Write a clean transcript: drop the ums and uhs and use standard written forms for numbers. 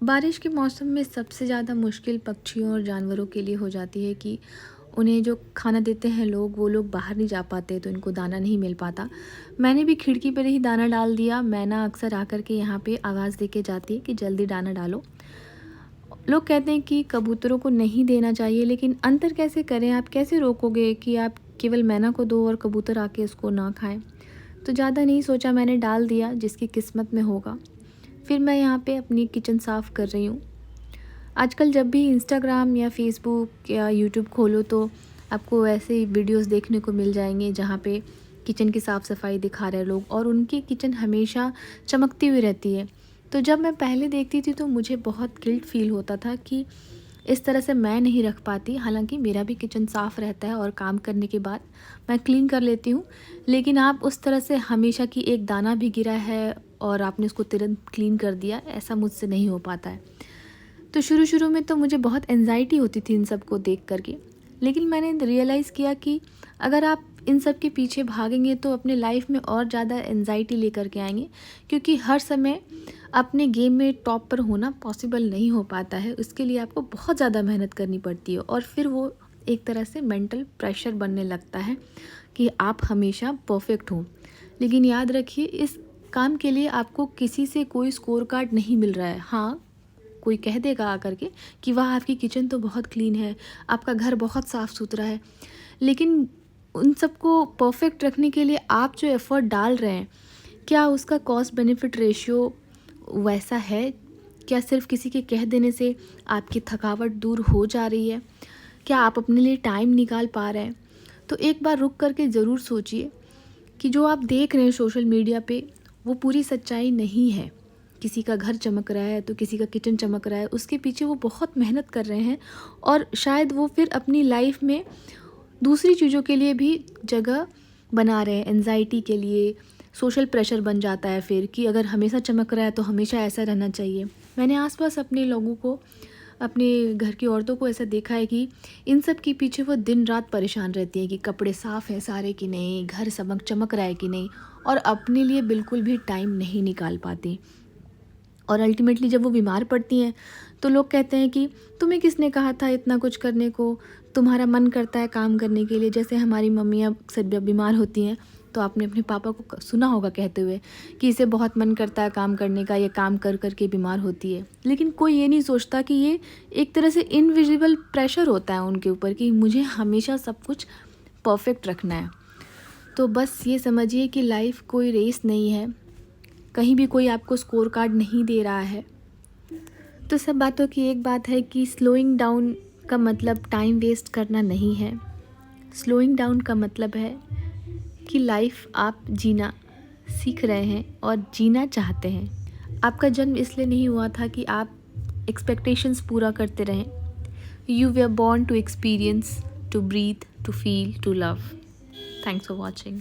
बारिश के मौसम में सबसे ज़्यादा मुश्किल पक्षियों और जानवरों के लिए हो जाती है कि उन्हें जो खाना देते हैं लोग, वो लोग बाहर नहीं जा पाते, तो इनको दाना नहीं मिल पाता। मैंने भी खिड़की पर ही दाना डाल दिया। मैना अक्सर आकर के यहाँ पे आवाज़ दे के जाती है कि जल्दी दाना डालो। लोग कहते हैं कि कबूतरों को नहीं देना चाहिए, लेकिन अंतर कैसे करें? आप कैसे रोकोगे कि आप केवल मैना को दो और कबूतर आके उसको ना खाएं? तो ज़्यादा नहीं सोचा, मैंने डाल दिया, जिसकी किस्मत में होगा। फिर मैं यहाँ पे अपनी किचन साफ़ कर रही हूँ। आजकल जब भी इंस्टाग्राम या फेसबुक या यूट्यूब खोलो तो आपको ऐसे ही वीडियोस देखने को मिल जाएंगे जहाँ पे किचन की साफ़ सफाई दिखा रहे लोग, और उनकी किचन हमेशा चमकती हुई रहती है। तो जब मैं पहले देखती थी तो मुझे बहुत गिल्ट फील होता था कि इस तरह से मैं नहीं रख पाती। हालांकि मेरा भी किचन साफ़ रहता है और काम करने के बाद मैं क्लीन कर लेती हूँ, लेकिन आप उस तरह से हमेशा कि एक दाना भी गिरा है और आपने उसको तुरंत क्लीन कर दिया, ऐसा मुझसे नहीं हो पाता है। तो शुरू में तो मुझे बहुत एंजाइटी होती थी इन सब को देख करके, लेकिन मैंने रियलाइज़ किया कि अगर आप इन सब के पीछे भागेंगे तो अपने लाइफ में और ज़्यादा एंजाइटी लेकर के आएंगे, क्योंकि हर समय अपने गेम में टॉप पर होना पॉसिबल नहीं हो पाता है। उसके लिए आपको बहुत ज़्यादा मेहनत करनी पड़ती है, और फिर वो एक तरह से मेंटल प्रेशर बनने लगता है कि आप हमेशा परफेक्ट हों। लेकिन याद रखिए, इस काम के लिए आपको किसी से कोई स्कोर कार्ड नहीं मिल रहा है। हाँ, कोई कह देगा आकर के कि वाह, आपकी किचन तो बहुत क्लीन है, आपका घर बहुत साफ़ सुथरा है, लेकिन उन सबको परफेक्ट रखने के लिए आप जो एफ़र्ट डाल रहे हैं, क्या उसका कॉस्ट बेनिफिट रेशियो वैसा है? क्या सिर्फ किसी के कह देने से आपकी थकावट दूर हो जा रही है? क्या आप अपने लिए टाइम निकाल पा रहे हैं? तो एक बार रुक करके ज़रूर सोचिए कि जो आप देख रहे हैं सोशल मीडिया पे, वो पूरी सच्चाई नहीं है। किसी का घर चमक रहा है तो किसी का किचन चमक रहा है, उसके पीछे वो बहुत मेहनत कर रहे हैं, और शायद वो फिर अपनी लाइफ में दूसरी चीज़ों के लिए भी जगह बना रहे हैं। एंजाइटी के लिए सोशल प्रेशर बन जाता है फिर कि अगर हमेशा चमक रहा है तो हमेशा ऐसा रहना चाहिए। मैंने आसपास अपने लोगों को, अपने घर की औरतों को ऐसा देखा है कि इन सब के पीछे वो दिन रात परेशान रहती है कि कपड़े साफ़ हैं सारे कि नहीं, घर चमक रहा है कि नहीं, और अपने लिए बिल्कुल भी टाइम नहीं निकाल पाती। और अल्टीमेटली जब वो बीमार पड़ती हैं तो लोग कहते हैं कि तुम्हें किसने कहा था इतना कुछ करने को, तुम्हारा मन करता है काम करने के लिए। जैसे हमारी मम्मियाँ अक्सर जब बीमार होती हैं तो आपने अपने पापा को सुना होगा कहते हुए कि इसे बहुत मन करता है काम करने का, ये काम कर कर के बीमार होती है। लेकिन कोई ये नहीं सोचता कि ये एक तरह से इनविजिबल प्रेशर होता है उनके ऊपर कि मुझे हमेशा सब कुछ परफेक्ट रखना है। तो बस ये समझिए कि लाइफ कोई रेस नहीं है, कहीं भी कोई आपको स्कोर कार्ड नहीं दे रहा है। तो सब बातों की एक बात है कि स्लोइंग डाउन का मतलब टाइम वेस्ट करना नहीं है। स्लोइंग डाउन का मतलब है कि लाइफ आप जीना सीख रहे हैं और जीना चाहते हैं। आपका जन्म इसलिए नहीं हुआ था कि आप एक्सपेक्टेशंस पूरा करते रहें। You were born to experience, to breathe, to feel, to love. Thanks for watching.